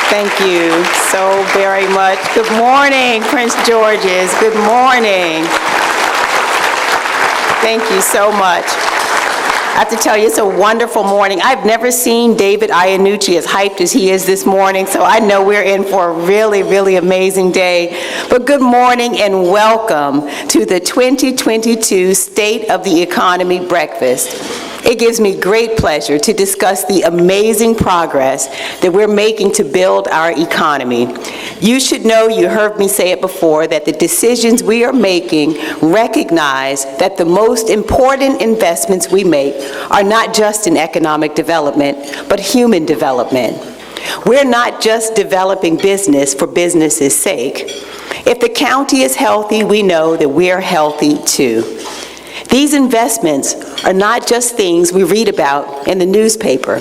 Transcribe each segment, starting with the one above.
Thank you so very much. Good morning, Prince George's. Good morning. Thank you so much. I have to tell you, it's a wonderful morning. I've never seen David Iannucci as hyped as he is this morning, so I know we're in for a really, really amazing day. But good morning and welcome to the 2022 State of the Economy Breakfast. It gives me great pleasure to discuss the amazing progress that we're making to build our economy. You should know, you heard me say it before, that the decisions we are making recognize that the most important investments we make are not just in economic development, but human development. We're not just developing business for business's sake. If the county is healthy, we know that we're healthy too. These investments are not just things we read about in the newspaper.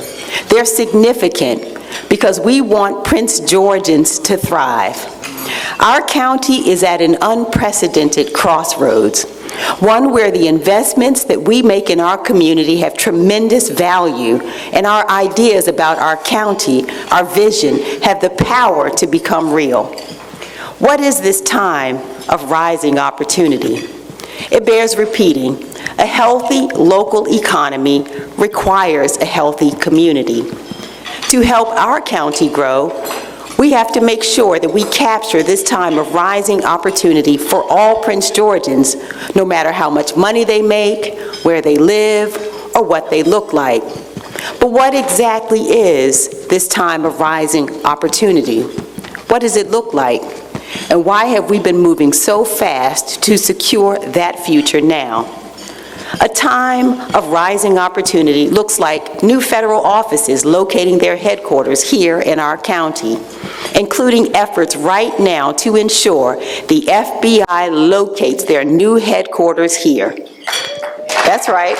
They're significant because we want Prince Georgians to thrive. Our county is at an unprecedented crossroads, one where the investments that we make in our community have tremendous value, and our ideas about our county, our vision, have the power to become real. What is this time of rising opportunity? It bears repeating. A healthy local economy requires a healthy community. To help our county grow, we have to make sure that we capture this time of rising opportunity for all Prince Georgians, no matter how much money they make, where they live, or what they look like. But what exactly is this time of rising opportunity? What does it look like? And why have we been moving so fast to secure that future now? A time of rising opportunity looks like new federal offices locating their headquarters here in our county, including efforts right now to ensure the FBI locates their new headquarters here. That's right.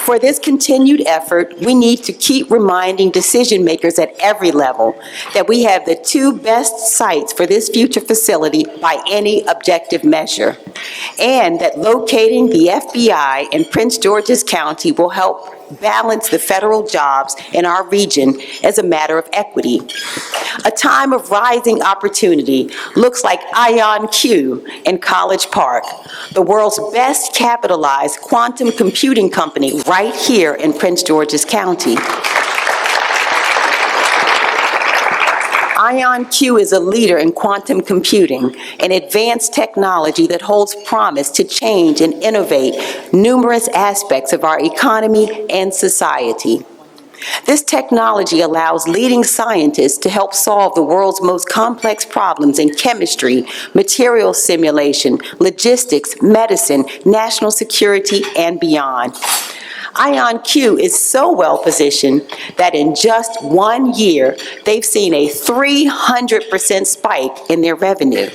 For this continued effort, we need to keep reminding decision makers at every level that we have the two best sites for this future facility by any objective measure, and that locating the FBI in Prince George's County will help balance the federal jobs in our region as a matter of equity. A time of rising opportunity looks like IonQ in College Park, the world's best capitalized quantum computing company right here in Prince George's County. IonQ is a leader in quantum computing, an advanced technology that holds promise to change and innovate numerous aspects of our economy and society. This technology allows leading scientists to help solve the world's most complex problems in chemistry, material simulation, logistics, medicine, national security, and beyond. IonQ is so well positioned that in just 1 year, they've seen a 300% spike in their revenue.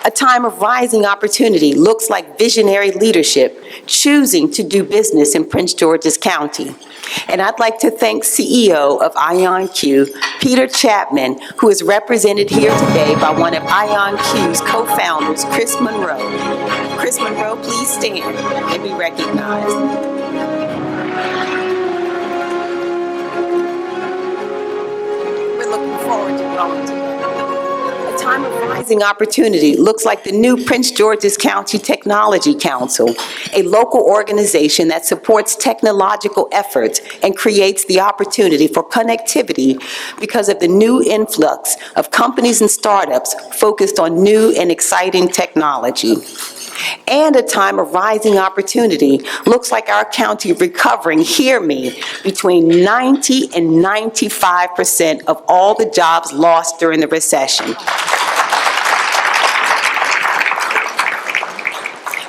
A time of rising opportunity looks like visionary leadership choosing to do business in Prince George's County. And I'd like to thank CEO of IonQ, Peter Chapman, who is represented here today by one of IonQ's co-founders, Chris Monroe. Chris Monroe, please stand and be recognized. We're looking forward to growing together. A time of rising opportunity looks like the new Prince George's County Technology Council, a local organization that supports technological efforts and creates the opportunity for connectivity because of the new influx of companies and startups focused on new and exciting technology. And a time of rising opportunity looks like our county recovering, hear me, between 90 and 95% of all the jobs lost during the recession.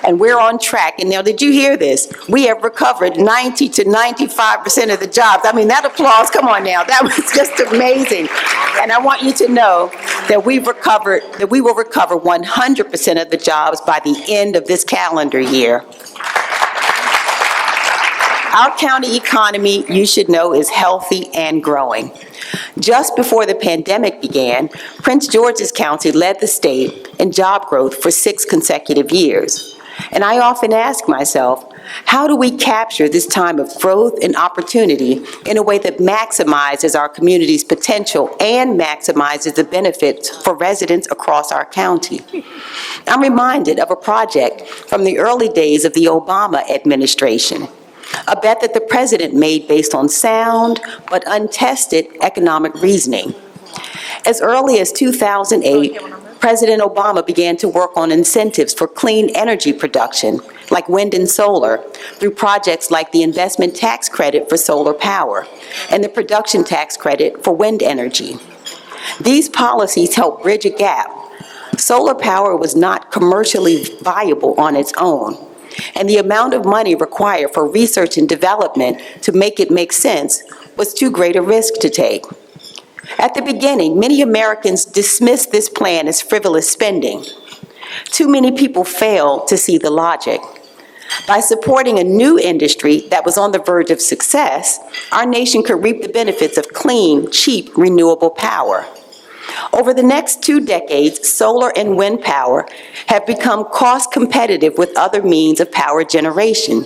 And we're on track. And now, did you hear this? We have recovered 90 to 95% of the jobs. I mean, that applause, come on now, that was just amazing. And I want you to know that we will recover 100% of the jobs by the end of this calendar year. Our county economy, you should know, is healthy and growing. Just before the pandemic began, Prince George's County led the state in job growth for 6 consecutive years. And I often ask myself, how do we capture this time of growth and opportunity in a way that maximizes our community's potential and maximizes the benefits for residents across our county? I'm reminded of a project from the early days of the Obama administration, a bet that the president made based on sound but untested economic reasoning. As early as 2008, President Obama began to work on incentives for clean energy production, like wind and solar, through projects like the investment tax credit for solar power and the production tax credit for wind energy. These policies helped bridge a gap. Solar power was not commercially viable on its own, and the amount of money required for research and development to make it make sense was too great a risk to take. At the beginning, many Americans dismissed this plan as frivolous spending. Too many people failed to see the logic. By supporting a new industry that was on the verge of success, our nation could reap the benefits of clean, cheap, renewable power. Over the next 2 decades, solar and wind power have become cost competitive with other means of power generation.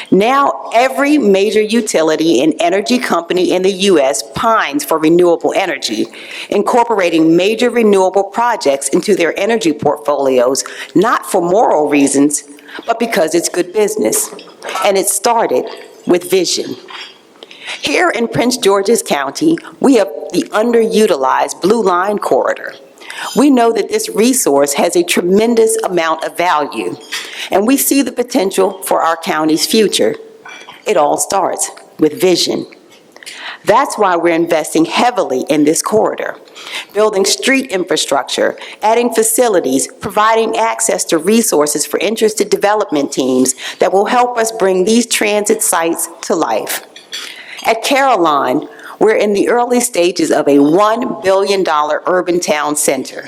Now, every major utility and energy company in the U.S. pines for renewable energy, incorporating major renewable projects into their energy portfolios, not for moral reasons, but because it's good business. And it started with vision. Here in Prince George's County, we have the underutilized Blue Line Corridor. We know that this resource has a tremendous amount of value, and we see the potential for our county's future. It all starts with vision. That's why we're investing heavily in this corridor, building street infrastructure, adding facilities, providing access to resources for interested development teams that will help us bring these transit sites to life. At Caroline, we're in the early stages of a $1 billion urban town center.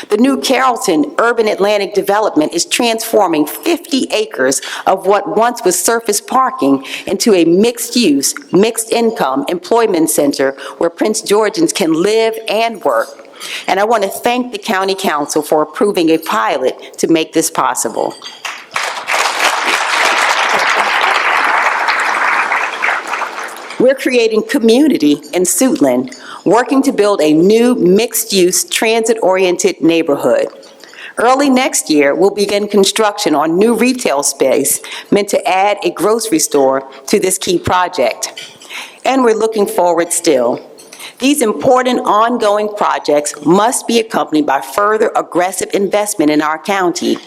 The new Carrollton Urban Atlantic development is transforming 50 acres of what once was surface parking into a mixed-use, mixed-income employment center where Prince Georgians can live and work. And I want to thank the County Council for approving a pilot to make this possible. We're creating community in Suitland, working to build a new mixed-use, transit-oriented neighborhood. Early next year, we'll begin construction on new retail space meant to add a grocery store to this key project. And we're looking forward still. These important ongoing projects must be accompanied by further aggressive investment in our county,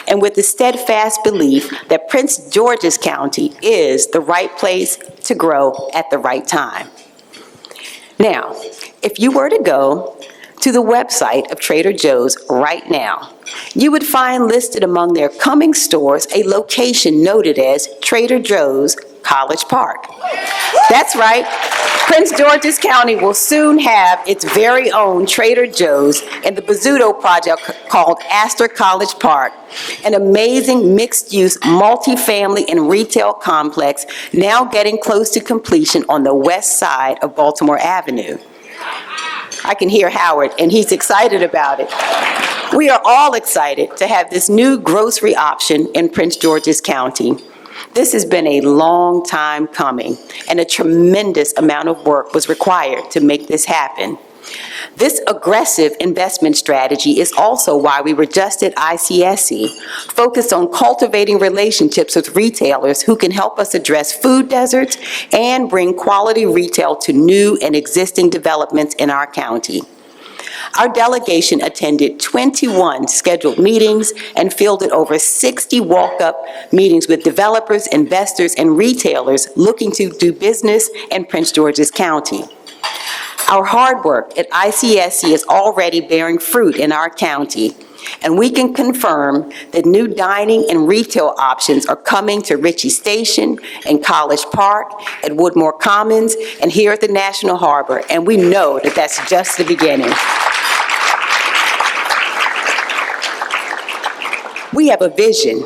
and with the steadfast belief that Prince George's County is the right place to grow at the right time. Now, if you were to go to the website of Trader Joe's right now, you would find listed among their coming stores a location noted as Trader Joe's College Park. That's right. Prince George's County will soon have its very own Trader Joe's in the Bozzuto project called Astor College Park, an amazing mixed-use, multifamily and retail complex now getting close to completion on the west side of Baltimore Avenue. I can hear Howard, and he's excited about it. We are all excited to have this new grocery option in Prince George's County. This has been a long time coming, and a tremendous amount of work was required to make this happen. This aggressive investment strategy is also why we were just at ICSC, focused on cultivating relationships with retailers who can help us address food deserts and bring quality retail to new and existing developments in our county. Our delegation attended 21 scheduled meetings and fielded over 60 walk-up meetings with developers, investors, and retailers looking to do business in Prince George's County. Our hard work at ICSC is already bearing fruit in our county, and we can confirm that new dining and retail options are coming to Ritchie Station and College Park, at Woodmore Commons, and here at the National Harbor, and we know that that's just the beginning. We have a vision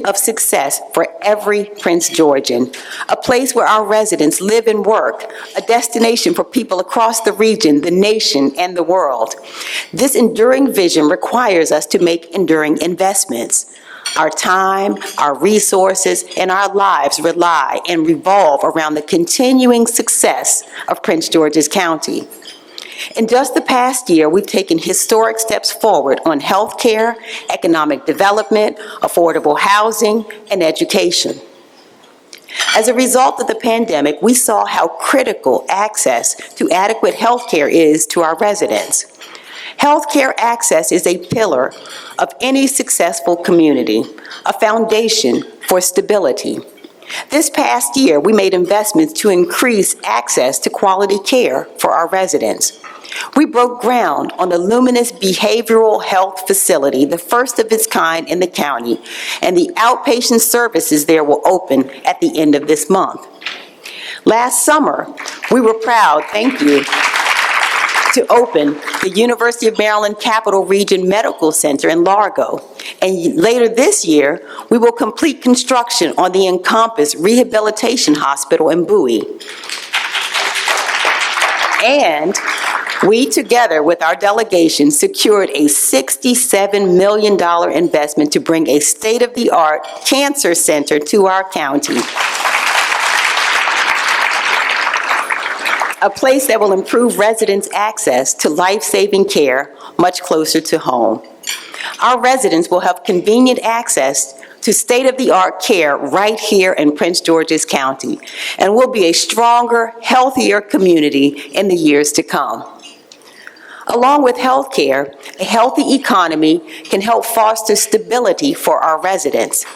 of success for every Prince Georgian, a place where our residents live and work, a destination for people across the region, the nation, and the world. This enduring vision requires us to make enduring investments. Our time, our resources, and our lives rely and revolve around the continuing success of Prince George's County. In just the past year, we've taken historic steps forward on healthcare, economic development, affordable housing, and education. As a result of the pandemic, we saw how critical access to adequate healthcare is to our residents. Healthcare access is a pillar of any successful community, a foundation for stability. This past year, we made investments to increase access to quality care for our residents. We broke ground on the Luminous Behavioral Health Facility, the first of its kind in the county, and the outpatient services there will open at the end of this month. Last summer, we were proud, thank you, to open the University of Maryland Capital Region Medical Center in Largo. And later this year, we will complete construction on the Encompass Rehabilitation Hospital in Bowie. And we, together with our delegation, secured a $67 million investment to bring a state-of-the-art cancer center to our county. A place that will improve residents' access to life-saving care much closer to home. Our residents will have convenient access to state-of-the-art care right here in Prince George's County, and will be a stronger, healthier community in the years to come. Along with health care, a healthy economy can help foster stability for our residents.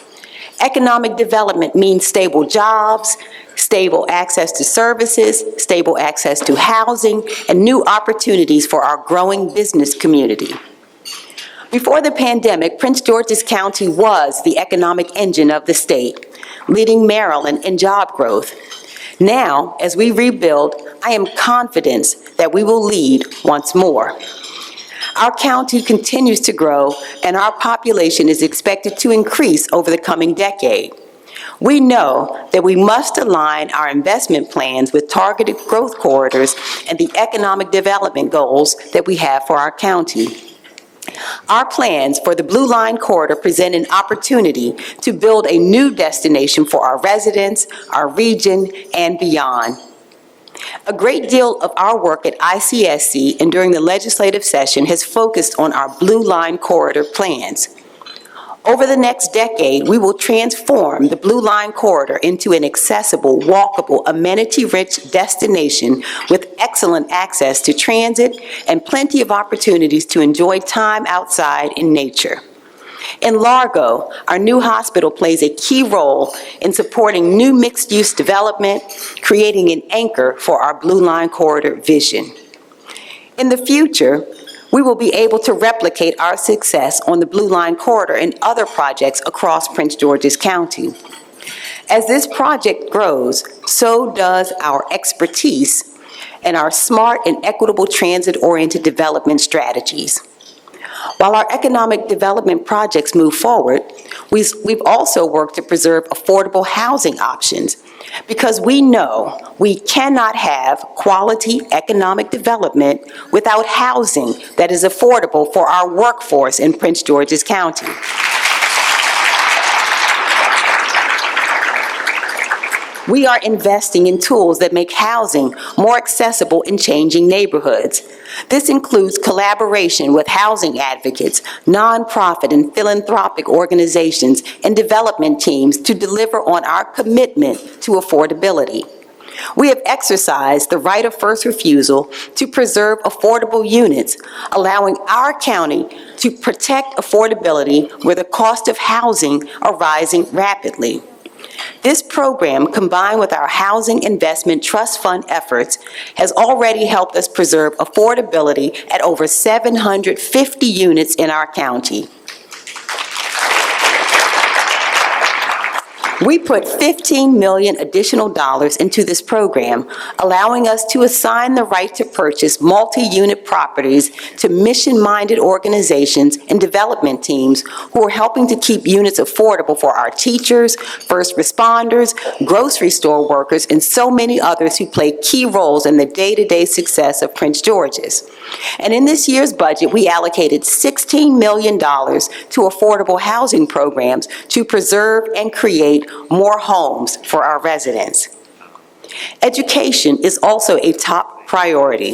Economic development means stable jobs, stable access to services, stable access to housing, and new opportunities for our growing business community. Before the pandemic, Prince George's County was the economic engine of the state, leading Maryland in job growth. Now, as we rebuild, I am confident that we will lead once more. Our county continues to grow, and our population is expected to increase over the coming decade. We know that we must align our investment plans with targeted growth corridors and the economic development goals that we have for our county. Our plans for the Blue Line Corridor present an opportunity to build a new destination for our residents, our region, and beyond. A great deal of our work at ICSC and during the legislative session has focused on our Blue Line Corridor plans. Over the next decade, we will transform the Blue Line Corridor into an accessible, walkable, amenity-rich destination with excellent access to transit and plenty of opportunities to enjoy time outside in nature. In Largo, our new hospital plays a key role in supporting new mixed-use development, creating an anchor for our Blue Line Corridor vision. In the future, we will be able to replicate our success on the Blue Line Corridor and other projects across Prince George's County. As this project grows, so does our expertise and our smart and equitable transit-oriented development strategies. While our economic development projects move forward, we've also worked to preserve affordable housing options because we know we cannot have quality economic development without housing that is affordable for our workforce in Prince George's County. We are investing in tools that make housing more accessible in changing neighborhoods. This includes collaboration with housing advocates, nonprofit and philanthropic organizations, and development teams to deliver on our commitment to affordability. We have exercised the right of first refusal to preserve affordable units, allowing our county to protect affordability where the cost of housing are rising rapidly. This program, combined with our Housing Investment Trust Fund efforts, has already helped us preserve affordability at over 750 units in our county. We put $15 million additional dollars into this program, allowing us to assign the right to purchase multi-unit properties to mission-minded organizations and development teams who are helping to keep units affordable for our teachers, first responders, grocery store workers, and so many others who play key roles in the day-to-day success of Prince George's. And in this year's budget, we allocated $16 million to affordable housing programs to preserve and create more homes for our residents. Education is also a top priority.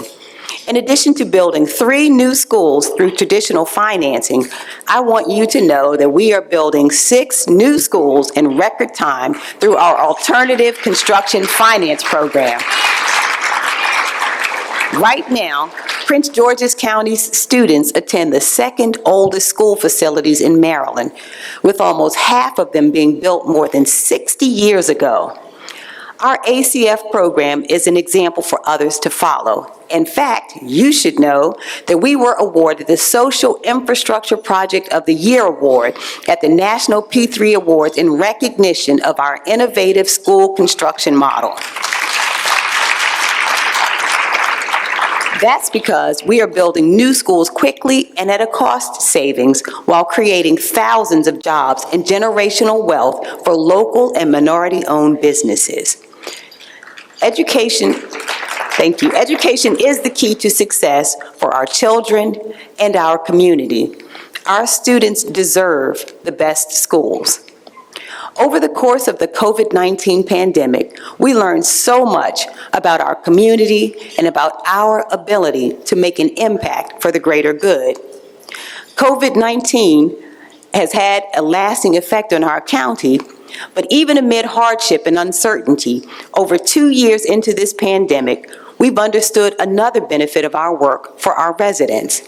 In addition to building 3 new schools through traditional financing, I want you to know that we are building 6 new schools in record time through our Alternative Construction Finance Program. Right now, Prince George's County's students attend the second oldest school facilities in Maryland, with almost half of them being built more than 60 years ago. Our ACF program is an example for others to follow. In fact, you should know that we were awarded the Social Infrastructure Project of the Year Award at the National P3 Awards in recognition of our innovative school construction model. That's because we are building new schools quickly and at a cost savings while creating thousands of jobs and generational wealth for local and minority-owned businesses. Education is the key to success for our children and our community. Our students deserve the best schools. Over the course of the COVID-19 pandemic, we learned so much about our community and about our ability to make an impact for the greater good. COVID-19 has had a lasting effect on our county, but even amid hardship and uncertainty, over 2 years into this pandemic, we've understood another benefit of our work for our residents.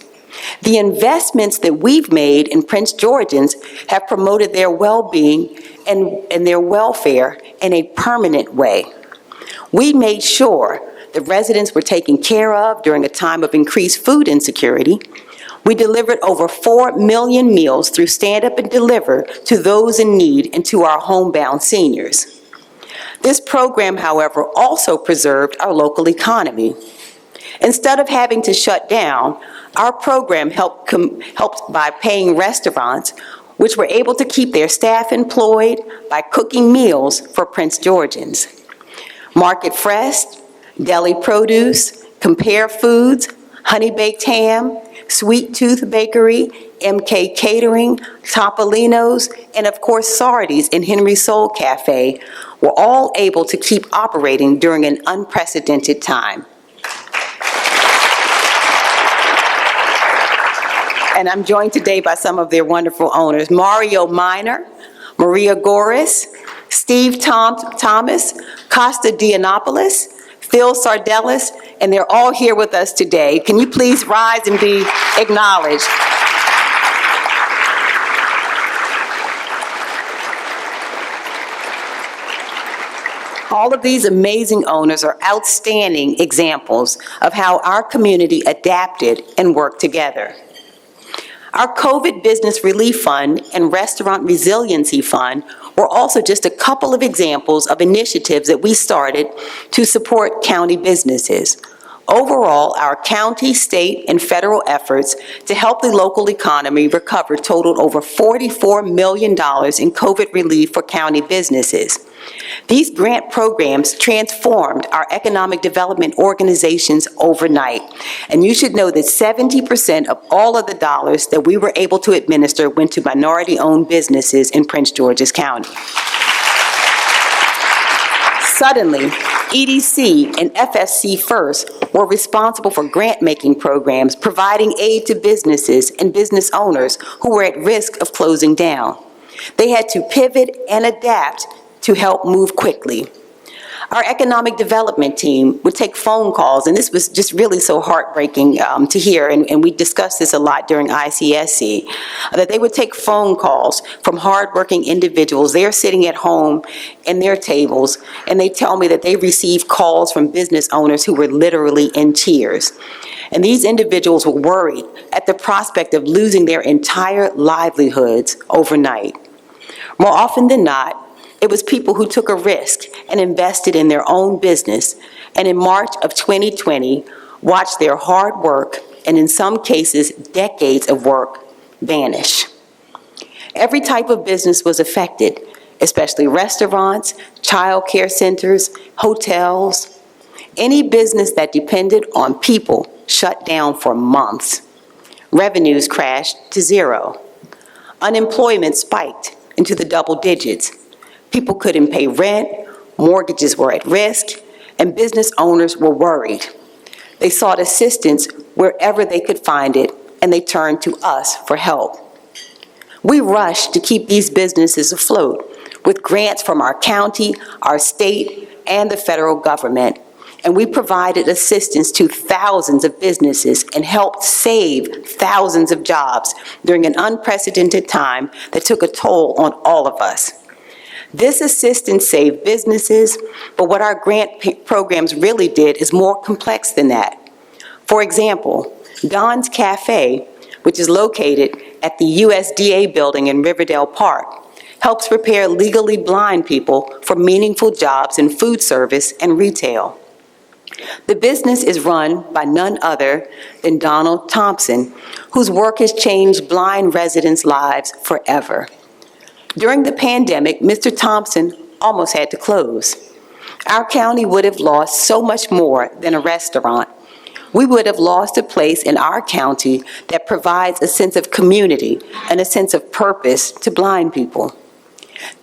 The investments that we've made in Prince Georgians have promoted their well-being and their welfare in a permanent way. We made sure the residents were taken care of during a time of increased food insecurity. We delivered over 4 million meals through Stand Up and Deliver to those in need and to our homebound seniors. This program, however, also preserved our local economy. Instead of having to shut down, our program helped by paying restaurants, which were able to keep their staff employed by cooking meals for Prince Georgians. Market Fresh, Deli Produce, Compare Foods, Honey Baked Ham, Sweet Tooth Bakery, MK Catering, Topolino's, and of course Sardi's and Henry Soul Cafe were all able to keep operating during an unprecedented time. And I'm joined today by some of their wonderful owners, Mario Miner, Maria Goris, Steve Thomas, Costa Dianopoulos, Phil Sardellis, and they're all here with us today. Can you please rise and be acknowledged? All of these amazing owners are outstanding examples of how our community adapted and worked together. Our COVID Business Relief Fund and Restaurant Resiliency Fund were also just a couple of examples of initiatives that we started to support county businesses. Overall, our county, state, and federal efforts to help the local economy recover totaled over $44 million in COVID relief for county businesses. These grant programs transformed our economic development organizations overnight. And you should know that 70% of all of the dollars that we were able to administer went to minority-owned businesses in Prince George's County. Suddenly, EDC and FSC First were responsible for grant-making programs, providing aid to businesses and business owners who were at risk of closing down. They had to pivot and adapt to help move quickly. Our economic development team would take phone calls, and this was just really so heartbreaking to hear, and we discussed this a lot during ICSC, that they would take phone calls from hardworking individuals. They're sitting at home in their tables, and they tell me that they received calls from business owners who were literally in tears. And these individuals were worried at the prospect of losing their entire livelihoods overnight. More often than not, It was people who took a risk and invested in their own business, and in March of 2020, watched their hard work, and in some cases, decades of work, vanish. Every type of business was affected, especially restaurants, child care centers, hotels. Any business that depended on people shut down for months. Revenues crashed to zero. Unemployment spiked into the double digits. People couldn't pay rent, mortgages were at risk, and business owners were worried. They sought assistance wherever they could find it, and they turned to us for help. We rushed to keep these businesses afloat with grants from our county, our state, and the federal government, and we provided assistance to thousands of businesses and helped save thousands of jobs during an unprecedented time that took a toll on all of us. This assistance saved businesses, but what our grant programs really did is more complex than that. For example, Don's Cafe, which is located at the USDA building in Riverdale Park, helps prepare legally blind people for meaningful jobs in food service and retail. The business is run by none other than Donald Thompson, whose work has changed blind residents' lives forever. During the pandemic, Mr. Thompson almost had to close. Our county would have lost so much more than a restaurant. We would have lost a place in our county that provides a sense of community and a sense of purpose to blind people.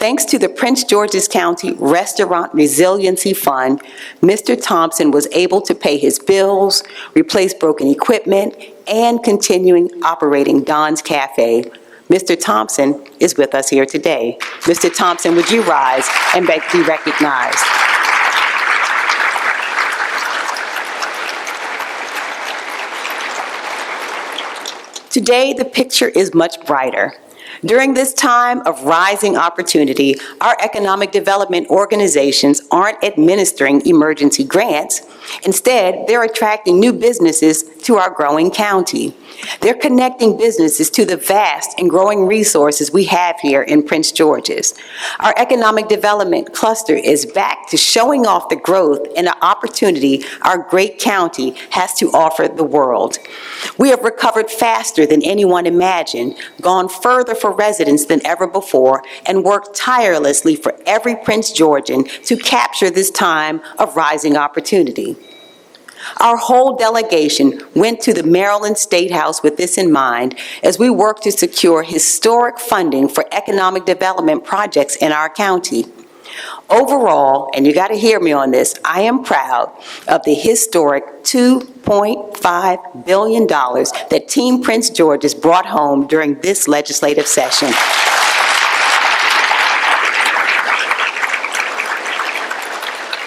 Thanks to the Prince George's County Restaurant Resiliency Fund, Mr. Thompson was able to pay his bills, replace broken equipment, and continuing operating Don's Cafe. Mr. Thompson is with us here today. Mr. Thompson, would you rise and be recognized? Today, the picture is much brighter. During this time of rising opportunity, our economic development organizations aren't administering emergency grants. Instead, they're attracting new businesses to our growing county. They're connecting businesses to the vast and growing resources we have here in Prince George's. Our economic development cluster is back to showing off the growth and the opportunity our great county has to offer the world. We have recovered faster than anyone imagined, gone further for residents than ever before, and worked tirelessly for every Prince Georgian to capture this time of rising opportunity. Our whole delegation went to the Maryland State House with this in mind as we worked to secure historic funding for economic development projects in our county. Overall, and you got to hear me on this, I am proud of the historic $2.5 billion that Team Prince George's brought home during this legislative session.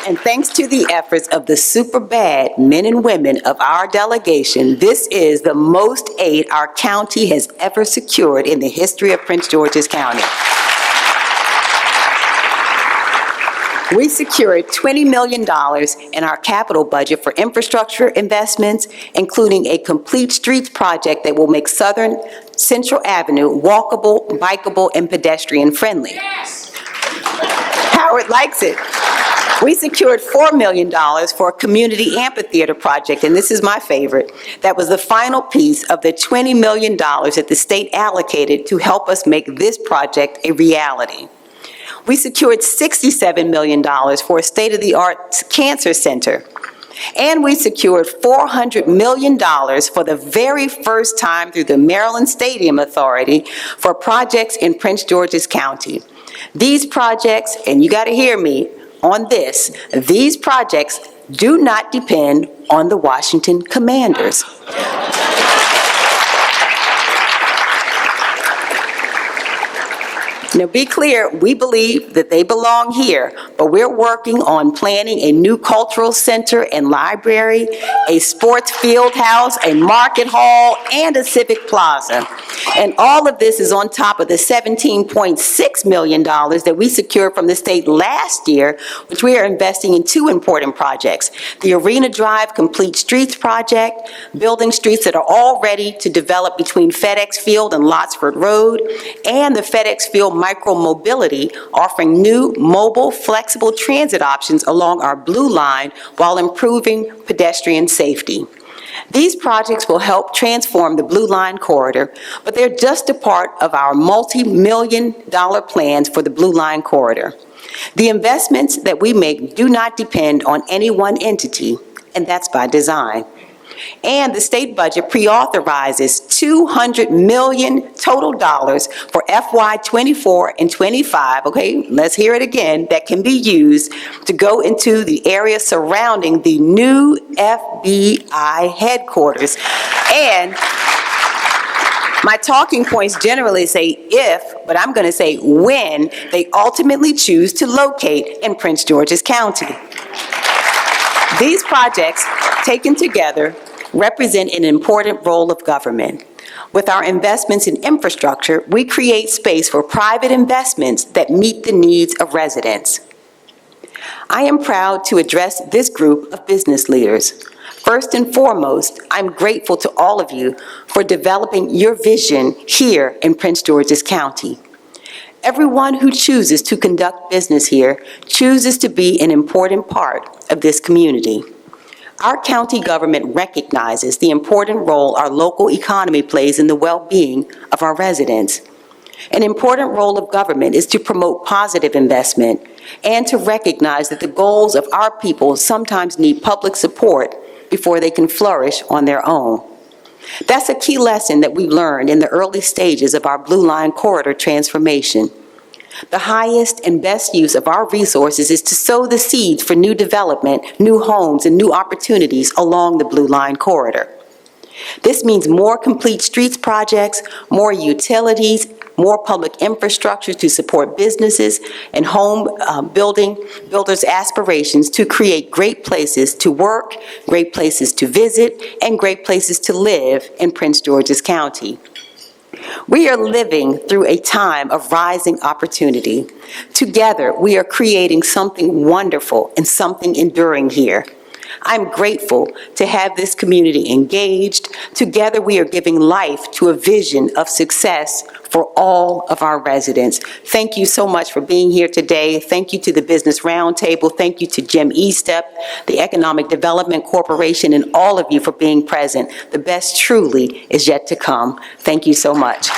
And thanks to the efforts of the super bad men and women of our delegation, this is the most aid our county has ever secured in the history of Prince George's County. We secured $20 million in our capital budget for infrastructure investments, including a complete streets project that will make Southern Central Avenue walkable, bikeable, and pedestrian friendly. Yes. Howard likes it. We secured $4 million for a community amphitheater project, and this is my favorite. That was the final piece of the $20 million that the state allocated to help us make this project a reality. We secured $67 million for a state-of-the-art cancer center. And we secured $400 million for the very first time through the Maryland Stadium Authority for projects in Prince George's County. These projects, and you got to hear me on this, these projects do not depend on the Washington Commanders. Now, be clear, we believe that they belong here, but we're working on planning a new cultural center and library, a sports field house, a market hall, and a civic plaza. And all of this is on top of the $17.6 million that we secured from the state last year, which we are investing in two important projects: the Arena Drive Complete Streets project, building streets that are all ready to develop between FedEx Field and Lotsford Road, and the FedEx Field micromobility, offering new mobile, flexible transit options along our Blue Line while improving pedestrian safety. These projects will help transform the Blue Line corridor, but they're just a part of our multi-million-dollar plans for the Blue Line corridor. The investments that we make do not depend on any one entity, and that's by design. And the state budget pre-authorizes $200 million total dollars for FY '24 and '25, okay, let's hear it again, that can be used to go into the area surrounding the new FBI headquarters. And my talking points generally say if, but I'm going to say when they ultimately choose to locate in Prince George's County. These projects, taken together, represent an important role of government. With our investments in infrastructure, we create space for private investments that meet the needs of residents. I am proud to address this group of business leaders. First and foremost, I'm grateful to all of you for developing your vision here in Prince George's County. Everyone who chooses to conduct business here chooses to be an important part of this community. Our county government recognizes the important role our local economy plays in the well-being of our residents. An important role of government is to promote positive investment and to recognize that the goals of our people sometimes need public support before they can flourish on their own. That's a key lesson that we learned in the early stages of our Blue Line corridor transformation. The highest and best use of our resources is to sow the seeds for new development, new homes, and new opportunities along the Blue Line corridor. This means more complete streets projects, more utilities, more public infrastructure to support businesses and home builders' aspirations to create great places to work, great places to visit, and great places to live in Prince George's County. We are living through a time of rising opportunity. Together, we are creating something wonderful and something enduring here. I'm grateful to have this community engaged. Together, we are giving life to a vision of success for all of our residents. Thank you so much for being here today. Thank you to the Business Roundtable. Thank you to Jim Estep, the Economic Development Corporation, and all of you for being present. The best truly is yet to come. Thank you so much.